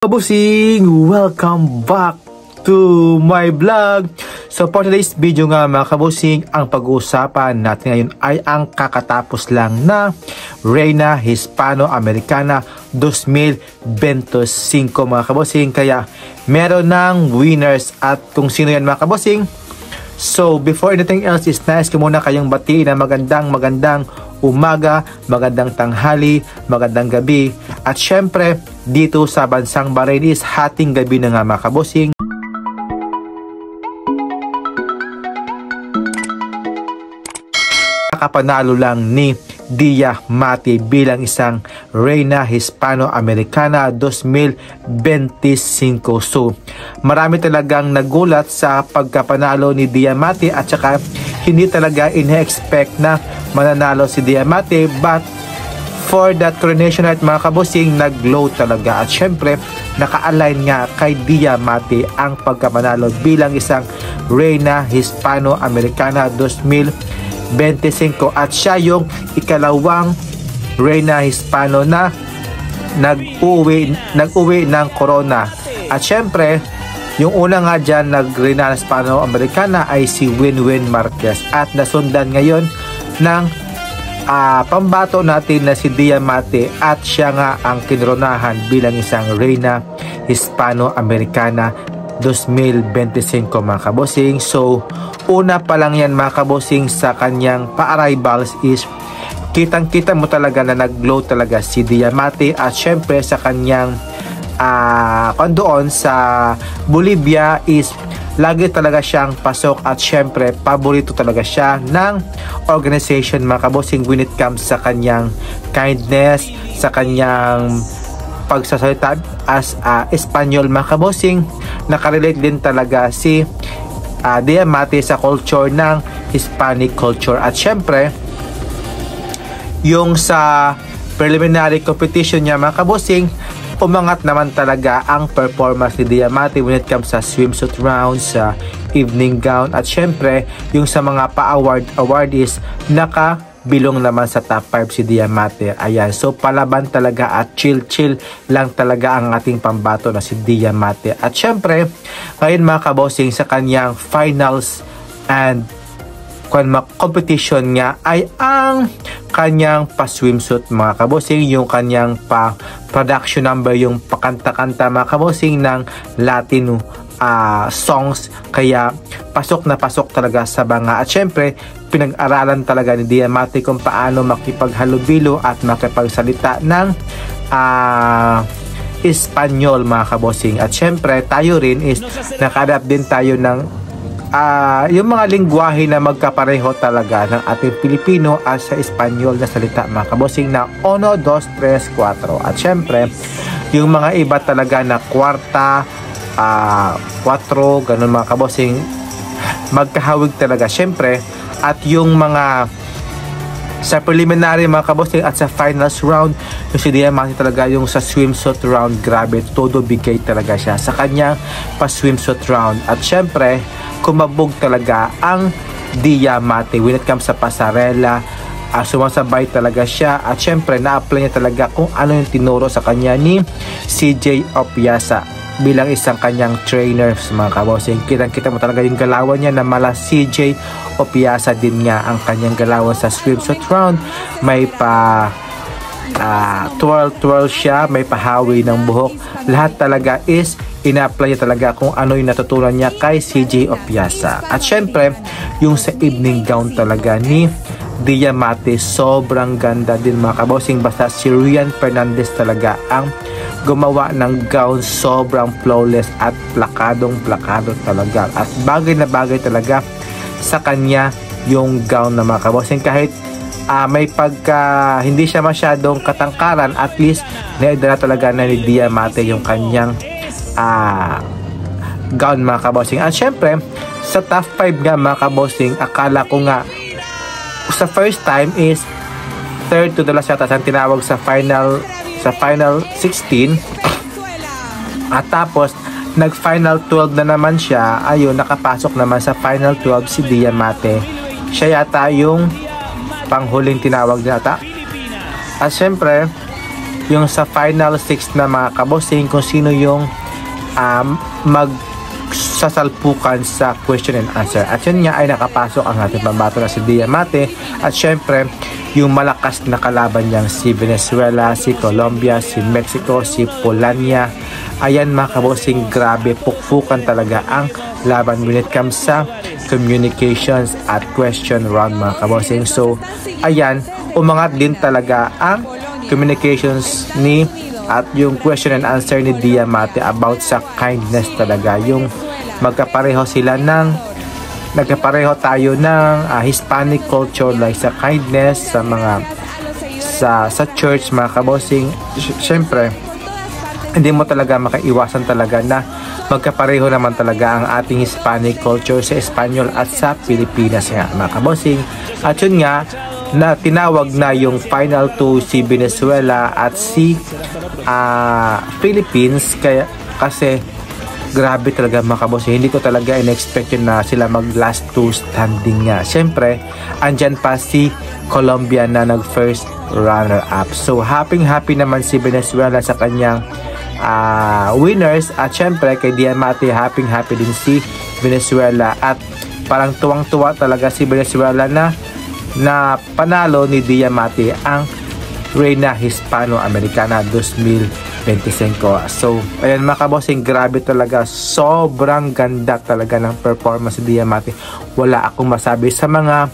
Kabusing! Welcome back to my vlog. So for today's video nga mga kabusing, ang pag-uusapan natin ngayon ay ang kakatapos lang na Reina Hispano-Americana 2025 mga kabusing. Kaya meron ng winners at kung sino yan mga kabusing. So before anything else is nice ko muna kayong batiin na magandang umaga, magandang tanghali, magandang gabi. At syempre, dito sa bansang Bahrain is hating gabi na nga mga kabusing. Nakapanalo lang ni Dia Mati bilang isang Reina Hispano-Americana 2025. So, marami talagang nagulat sa pagkapanalo ni Dia Mati at saka hindi talaga ina-expect na mananalo si Dia Mati, but for that coronation night mga kabusing, nag-glow talaga at syempre naka-align nga kay Dia Mati ang pagkapanalo bilang isang Reina Hispano-Americana 2025 at siya yung ikalawang Reina Hispano na nag-uwi ng corona. At syempre yung una nga dyan nag-Reina Hispano-Americana ay si Winwin Marquez at nasundan ngayon ng pambato natin na si Dia Mati at siya nga ang kinoronahan bilang isang Reina Hispano-Americana 2025 mga kabosing. So una pa lang yan mga kabosing sa kanyang pa-arrivals is kitang-kita mo talaga na nag-glow talaga si Dia Mati at syempre sa kanyang doon sa Bolivia is lagi talaga siyang pasok at syempre paborito talaga siya ng organization mga kabosing when it comes sa kanyang kindness, sa kanyang pagsasalita as Espanyol mga kabosing. Nakarelate din talaga si Dia Mati sa culture ng Hispanic culture at syempre yung sa preliminary competition niya mga kabosing, umangat naman talaga ang performance ni Dia Mati when it comes sa swimsuit round, sa evening gown at syempre yung sa mga awardees nakabilong naman sa top 5 si Dia Mati. Ayan, so palaban talaga at chill lang talaga ang ating pambato na si Dia Mati. At syempre ngayon mga kabosing sa kanyang finals and competition nga ay ang kanyang pa-swimsuit mga kabosing, yung kanyang pa-production number, yung pakanta-kanta mga kabosing ng Latino songs. Kaya pasok na pasok talaga sa banga at syempre pinag-aralan talaga ni Dia Mati kung paano makipaghalubilo at makipagsalita ng Espanyol mga kabosing. At syempre tayo rin is naka-adapt din tayo ng yung mga lingwahe na magkapareho talaga ng ating Pilipino at sa Espanyol na salita mga kabosing na 1, 2, 3, 4 at syempre yung mga iba talaga na kwarta, 4 ganun mga kabosing magkahawig talaga syempre. At yung mga sa preliminary mga kabosing at sa finals round yung si Dia Mati talaga yung sa swimsuit round, grabe todo bigay talaga siya sa kanyang pa swimsuit round at syempre kumabog talaga ang Dia Mati when it comes sa pasarela. Sumasabay talaga siya at syempre na-apply niya talaga kung ano yung tinuro sa kanya ni CJ Opiasa bilang isang kanyang trainer mga kabosing. Kitang-kita mo talaga yung galawan niya na mala CJ Opiasa din nga ang kanyang galawan sa swimsuit round. May pa twirl siya, may pahawi ng buhok. Lahat talaga is ina-apply niya talaga kung ano yung natutunan niya kay CJ Opiasa. At syempre yung sa evening gown talaga ni Dia Mati sobrang ganda din mga kabosing. Basta si Rian Fernandez talaga ang gumawa ng gown, sobrang flawless at plakado talaga at bagay na bagay talaga sa kanya yung gown na mga kabosing. Kahit may pagka hindi siya masyadong katangkaran, at least naidala talaga na ni Dia Mati yung kanyang gown mga kabosing. At syempre sa top 5 nga mga kabosing, akala ko nga sa first time is third to the last yata ang tinawag sa final 16 at tapos nag final 12 na naman siya. Ayun, nakapasok naman sa final 12 si Dia Mati. Siya yata yung panghuling tinawag nata. At syempre yung sa final 6 na mga kabosing, kung sino yung magsasalpukan sa question and answer. At yun nga ay nakapasok ang ating pambato na si Diamante, at syempre yung malakas na kalaban niyang si Venezuela, si Colombia, si Mexico, si Poland. Ayan mga kabosing, grabe, pukpukan talaga ang laban when it comes sa communications at question round mga kabosing. So ayan, umangat din talaga ang communications ni at yung question and answer ni Diamante about sa kindness talaga. Yung magkapareho sila nagkapareho tayo ng Hispanic culture, like sa kindness, sa mga sa church mga kabosing. Syempre hindi mo talaga makaiwasan talaga na magkapareho naman talaga ang ating Hispanic culture sa Espanyol at sa Pilipinas nga mga kabosing. At yun nga, na tinawag na yung final 2 si Venezuela at si Philippines, kasi grabe talaga mga kabosing. Hindi ko talaga in-expect yun na sila mag last 2 standing nga. Siyempre andyan pa si Colombia na nag first runner up. So happy naman si Venezuela sa kanyang winners, at syempre kay Diamante happy din si Venezuela, at parang tuwang-tuwa talaga si Venezuela na panalo ni Diamante ang Reina Hispano-Americana 2025. So ayan mga kabosing, grabe talaga, sobrang ganda talaga ng performance ni Diamante. Wala akong masabi sa mga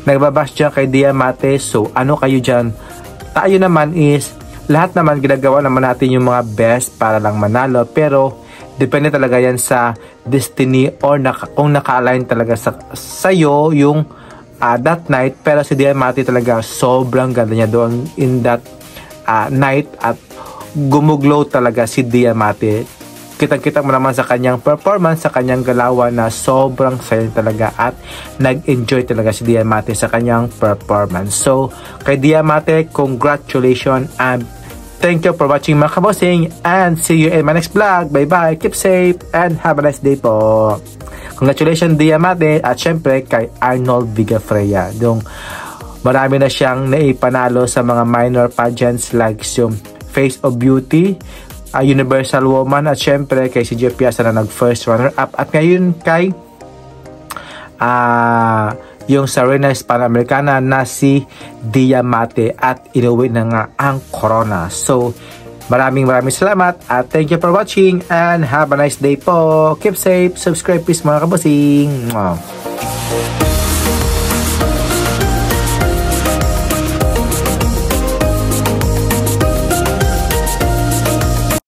nagbabash dyan kay Diamante. So ano kayo dyan? Tayo naman is lahat naman ginagawa naman natin yung mga best para lang manalo, pero depende talaga yan sa destiny or kung naka-align talaga sa'yo yung that night. Pero si Diamante talaga sobrang ganda niya doon in that night, at gumuglow talaga si Diamante. Kitang-kita mo naman sa kanyang performance, sa kanyang galawan, na sobrang saya talaga at nag-enjoy talaga si Diamante sa kanyang performance. So kay Diamante, congratulations and thank you for watching mga kabosing, and see you in my next vlog. Bye bye, keep safe and have a nice day po. Congratulations Diamante, at syempre kay Arnold Vigafreya. Yung marami na siyang naipanalo sa mga minor pageants like yung Face of Beauty, Universal Woman, at syempre kay si Jeff Piazza na nag first runner up, at ngayon kay yung sa Reina Hispano-Americana na si Diamante, at inuwi na nga ang corona. So maraming salamat, at thank you for watching and have a nice day po. Keep safe, subscribe please mga kabosing.